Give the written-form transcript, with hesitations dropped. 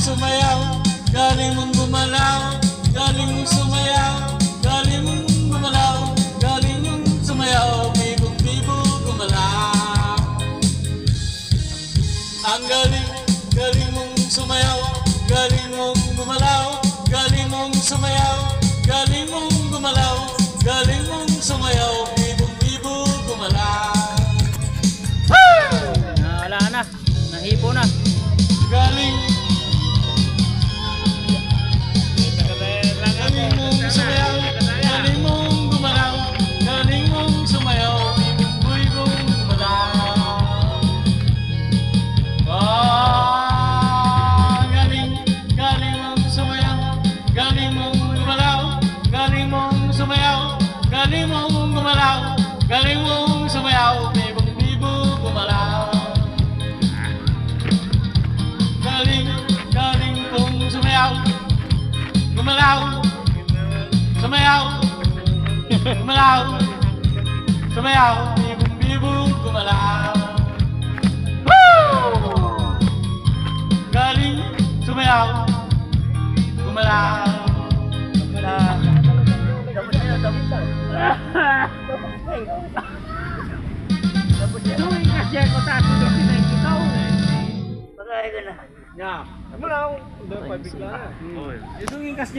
sumayaw, galing mong gumalaw, galing mong sumayaw, galing mong gumalaw, galing mong sumayaw, bibong-bibo gumalaw. Ang galing, galing mong sumayaw, galing mong gumalaw, galing mong sumayaw, galing mong gumalaw, galing mong sumayaw, bibong-bibo gumalaw. Wala na, nahipo na. Galing, galing mong sumayaw, galing mong gumalaw, galing mong sumayaw, bibong-bibo gumalaw. Galing, galing mong sumayaw, galing mong gumalaw, galing mong sumayaw, galing mong gumalaw, galing mong sumayaw, bibong-bibo gumalaw. Galing, galing kong sumayaw, gumalaw, sumayaw, gumalaw, sumayaw, bibong-bibo gumalaw. Galing, sumayaw, gumalaw, gumalaw. Tuwing kasi ako sa atin yung pinagkitaw. Bagay ka na. Ya, Malaw, hindi pa bigla na. Yung kasi